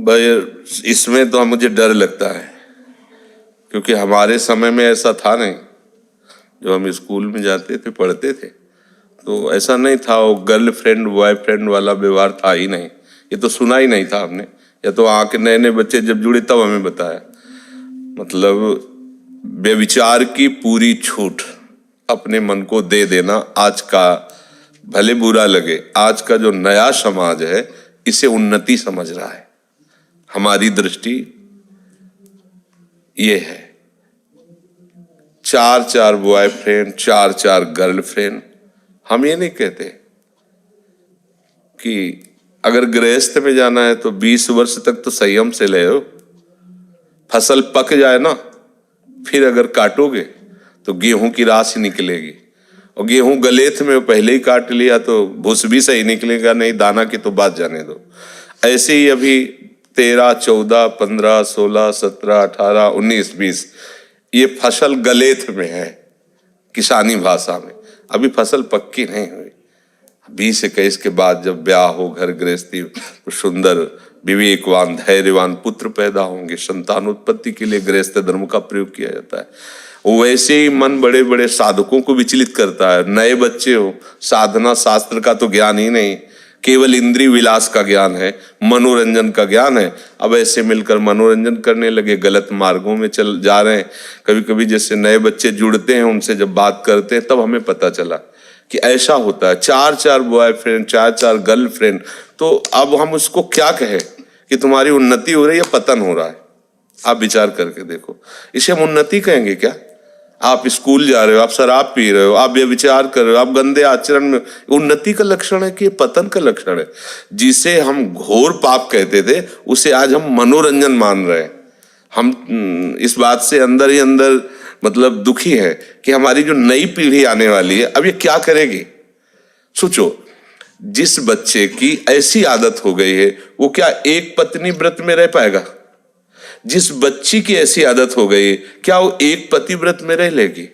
भाई इसमें तो मुझे डर लगता है, क्योंकि हमारे समय में ऐसा था नहीं। जो हम स्कूल में जाते थे, पढ़ते थे, तो ऐसा नहीं था। वो गर्लफ्रेंड बॉयफ्रेंड वाला व्यवहार था ही नहीं। ये तो सुना ही नहीं था हमने, या तो आके नए नए बच्चे जब जुड़े तब हमें बताया। मतलब व्यभिचार की पूरी छूट, अपने मन को दे देना। आज का भले बुरा लगे, आज का जो नया समाज है इसे उन्नति समझ रहा है। हमारी दृष्टि ये है, 4-4 बॉयफ्रेंड, 4-4 गर्लफ्रेंड। हम ये नहीं कहते कि अगर गृहस्थ में जाना है तो 20 वर्ष तक तो संयम से ले हो। फसल पक जाए ना, फिर अगर काटोगे तो गेहूं की राश निकलेगी, और गेहूं गलेथ में पहले ही काट लिया तो भूस भी सही निकलेगा, नहीं दाना की तो बात जाने दो। ऐसे ही अभी 13, 14, 15, 16, 17, 18, 19, 20 ये फसल गलेथ में है किसानी भाषा में। अभी फसल पक्की नहीं हुई। 20-21 के बाद जब ब्याह हो, घर गृहस्थी, तो सुंदर विवेकवान धैर्यवान पुत्र पैदा होंगे। संतानोत्पत्ति के लिए गृहस्थ धर्म का प्रयोग किया जाता है। वैसे ही मन बड़े बड़े साधकों को विचलित करता है। नए बच्चे हो, साधना शास्त्र का तो ज्ञान ही नहीं, केवल इंद्रिय विलास का ज्ञान है, मनोरंजन का ज्ञान है। अब ऐसे मिलकर मनोरंजन करने लगे, गलत मार्गों में चल जा रहे हैं। कभी कभी जैसे नए बच्चे जुड़ते हैं, उनसे जब बात करते हैं तब हमें पता चला कि ऐसा होता है। 4-4 बॉयफ्रेंड, 4-4 गर्लफ्रेंड। तो अब हम उसको क्या कहें कि तुम्हारी उन्नति हो रही है, पतन हो रहा है? आप विचार करके देखो, इसे हम उन्नति कहेंगे क्या? आप स्कूल जा रहे हो, आप शराब पी रहे हो, आप व्यभिचार कर रहे हो, आप गंदे आचरण में, उन्नति का लक्षण है कि पतन का लक्षण है? जिसे हम घोर पाप कहते थे उसे आज हम मनोरंजन मान रहे हैं। हम इस बात से अंदर ही अंदर मतलब दुखी है कि हमारी जो नई पीढ़ी आने वाली है अब ये क्या करेगी। सोचो, जिस बच्चे की ऐसी आदत हो गई है वो क्या एक पत्नी व्रत में रह पाएगा? जिस बच्ची की ऐसी आदत हो गई, क्या वो एक पति व्रत में रह लेगी?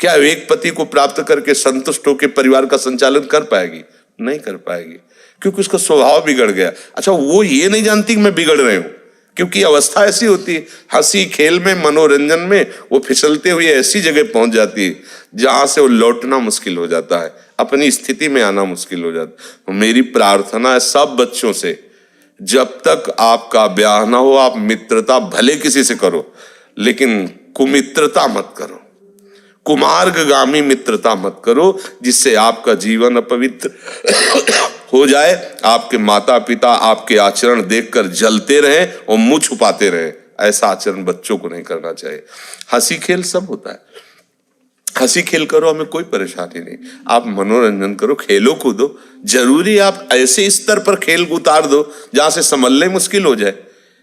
क्या एक पति को प्राप्त करके संतुष्ट होकर परिवार का संचालन कर पाएगी? नहीं कर पाएगी, क्योंकि उसका स्वभाव बिगड़ गया। अच्छा, वो ये नहीं जानती कि मैं बिगड़ रही हूं, क्योंकि अवस्था ऐसी होती है, हंसी खेल में, मनोरंजन में वो फिसलते हुए ऐसी जगह पहुंच जाती है जहां से वो लौटना मुश्किल हो जाता है, अपनी स्थिति में आना मुश्किल हो जाता है। तो मेरी प्रार्थना है सब बच्चों से, जब तक आपका ब्याह ना हो आप मित्रता भले किसी से करो, लेकिन कुमित्रता मत करो, कुमार्गगामी मित्रता मत करो, जिससे आपका जीवन अपवित्र हो जाए। आपके माता पिता आपके आचरण देखकर जलते रहें और मुंह छुपाते रहें। ऐसा आचरण बच्चों को नहीं करना चाहिए। हंसी खेल सब होता है, हंसी खेल करो, हमें कोई परेशानी नहीं। आप मनोरंजन करो, खेलो कूदो। जरूरी आप ऐसे स्तर पर खेल उतार दो जहां से संभलने मुश्किल हो जाए।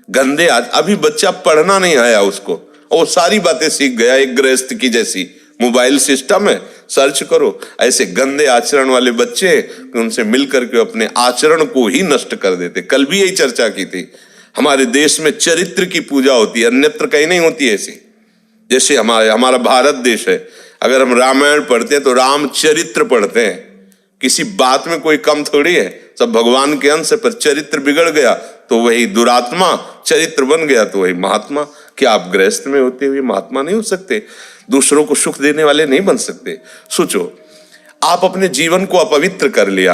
गंदे आज अभी बच्चा पढ़ना नहीं आया उसको, और सारी बातें सीख गया एक गृहस्थ की जैसी। मोबाइल सिस्टम है, सर्च करो। ऐसे गंदे आचरण वाले बच्चे, उनसे मिलकर के अपने आचरण को ही नष्ट कर देते। कल भी यही चर्चा की थी। हमारे देश में चरित्र की पूजा होती है, अन्यत्र कहीं नहीं होती ऐसी। जैसे हमारा भारत देश है, अगर हम रामायण पढ़ते हैं तो रामचरित्र पढ़ते हैं। किसी बात में कोई कम थोड़ी है, सब भगवान के अंश। पर चरित्र बिगड़ गया तो वही दुरात्मा, चरित्र बन गया तो वही महात्मा। क्या आप गृहस्थ में होते हुए महात्मा नहीं हो सकते? दूसरों को सुख देने वाले नहीं बन सकते? सोचो, आप अपने जीवन को अपवित्र कर लिया,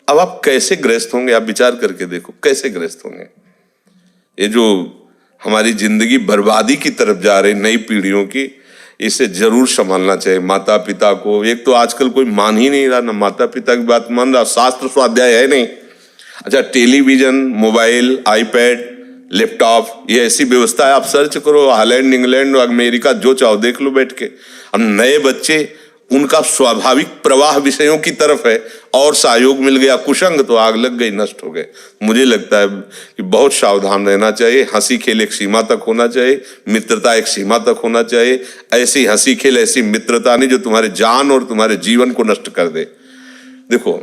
अब आप कैसे गृहस्थ होंगे? आप विचार करके देखो, कैसे गृहस्थ होंगे? ये जो हमारी जिंदगी बर्बादी की तरफ जा रही नई पीढ़ियों की, इसे जरूर संभालना चाहिए। माता पिता को, एक तो आजकल कोई मान ही नहीं रहा, ना माता पिता की बात मान रहा, शास्त्र स्वाध्याय है नहीं। अच्छा, टेलीविजन, मोबाइल, आईपैड, लैपटॉप, ये ऐसी व्यवस्था है। आप सर्च करो, हॉलैंड, इंग्लैंड, अमेरिका, जो चाहो देख लो बैठ के। अब नए बच्चे, उनका स्वाभाविक प्रवाह विषयों की तरफ है, और सहयोग मिल गया कुसंग तो आग लग गई, नष्ट हो गए। मुझे लगता है कि बहुत सावधान रहना चाहिए। हंसी खेल एक सीमा तक होना चाहिए, मित्रता एक सीमा तक होना चाहिए। ऐसी हंसी खेल, ऐसी मित्रता नहीं जो तुम्हारे जान और तुम्हारे जीवन को नष्ट कर दे। देखो,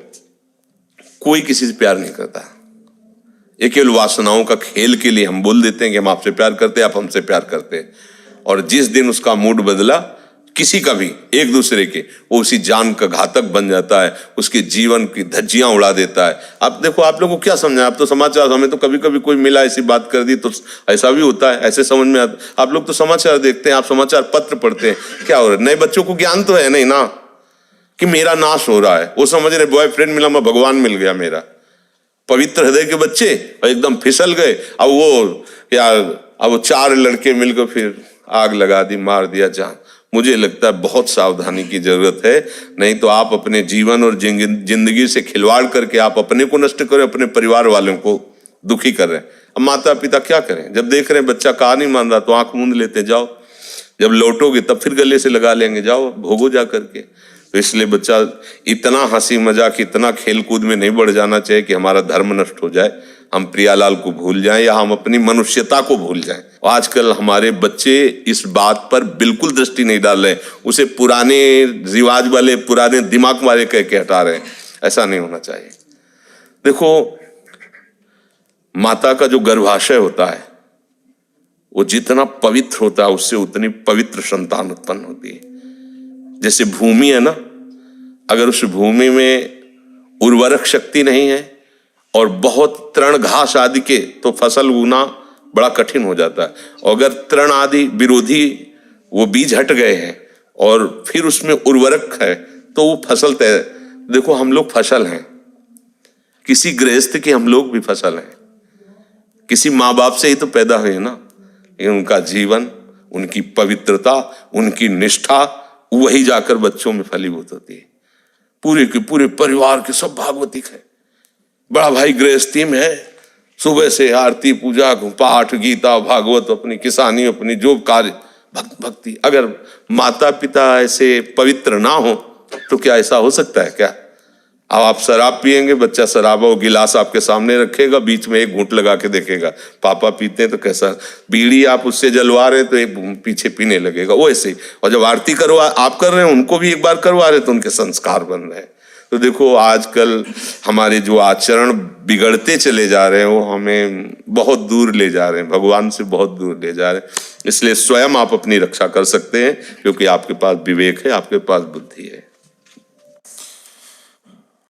कोई किसी से प्यार नहीं करता, ये केवल वासनाओं का खेल के लिए हम बोल देते हैं कि हम आपसे प्यार करते हैं, आप हमसे प्यार करते हैं। और जिस दिन उसका मूड बदला, किसी का भी, एक दूसरे के, वो उसी जान का घातक बन जाता है, उसके जीवन की धज्जियां उड़ा देता है। आप देखो, आप लोगों को क्या समझा, आप तो समाचार, हमें तो कभी कभी कोई मिला ऐसी बात कर दी तो ऐसा भी होता है, ऐसे समझ में आता। आप लोग तो समाचार देखते हैं, आप समाचार पत्र पढ़ते हैं, क्या हो रहा है? नए बच्चों को ज्ञान तो है नहीं ना कि मेरा नाश हो रहा है। वो समझ रहे बॉयफ्रेंड मिला, मैं भगवान मिल गया मेरा। पवित्र हृदय के बच्चे एकदम फिसल गए। अब वो 4 लड़के मिलकर फिर आग लगा दी, मार दिया जान। मुझे लगता है बहुत सावधानी की जरूरत है, नहीं तो आप अपने जीवन और जिंदगी से खिलवाड़ करके आप अपने को नष्ट करें, अपने परिवार वालों को दुखी कर रहे हैं। अब माता पिता क्या करें? जब देख रहे हैं बच्चा कहा नहीं मान रहा तो आंख मूंद लेते, जाओ जब लौटोगे तब फिर गले से लगा लेंगे, जाओ भोगो जा करके। तो इसलिए बच्चा इतना हंसी मजाक, इतना खेल कूद में नहीं बढ़ जाना चाहिए कि हमारा धर्म नष्ट हो जाए, हम प्रियालाल को भूल जाएं या हम अपनी मनुष्यता को भूल जाएं। आजकल हमारे बच्चे इस बात पर बिल्कुल दृष्टि नहीं डाल रहे, उसे पुराने रिवाज वाले, पुराने दिमाग वाले कह के हटा रहे हैं। ऐसा नहीं होना चाहिए। देखो, माता का जो गर्भाशय होता है वो जितना पवित्र होता है उससे उतनी पवित्र संतान उत्पन्न होती है। जैसे भूमि है ना, अगर उस भूमि में उर्वरक शक्ति नहीं है और बहुत तृण घास आदि के, तो फसल उगना बड़ा कठिन हो जाता है। और अगर तृण आदि विरोधी वो बीज हट गए हैं और फिर उसमें उर्वरक है तो वो फसल तय। देखो, हम लोग फसल हैं, किसी गृहस्थ की हम लोग भी फसल हैं, किसी माँ बाप से ही तो पैदा हुए ना। उनका जीवन, उनकी पवित्रता, उनकी निष्ठा, वही जाकर बच्चों में फलीभूत होती है। पूरे के पूरे परिवार के सब भागवतिक है। बड़ा भाई गृहस्थी में है, सुबह से आरती पूजा पाठ गीता भागवत, अपनी किसानी, अपनी जो कार्य भक्ति। अगर माता पिता ऐसे पवित्र ना हो तो क्या ऐसा हो सकता है क्या? अब आप शराब पिएंगे, बच्चा शराब वो गिलास आपके सामने रखेगा, बीच में एक घूंट लगा के देखेगा, पापा पीते हैं तो कैसा। बीड़ी आप उससे जलवा रहे तो एक पीछे पीने लगेगा, वो ऐसे ही। और जब आरती आप कर रहे हैं, उनको भी एक बार करवा रहे तो उनके संस्कार बन रहे हैं। तो देखो, आजकल हमारे जो आचरण बिगड़ते चले जा रहे हैं वो हमें बहुत दूर ले जा रहे हैं, भगवान से बहुत दूर ले जा रहे हैं। इसलिए स्वयं आप अपनी रक्षा कर सकते हैं, क्योंकि आपके पास विवेक है, आपके पास बुद्धि है।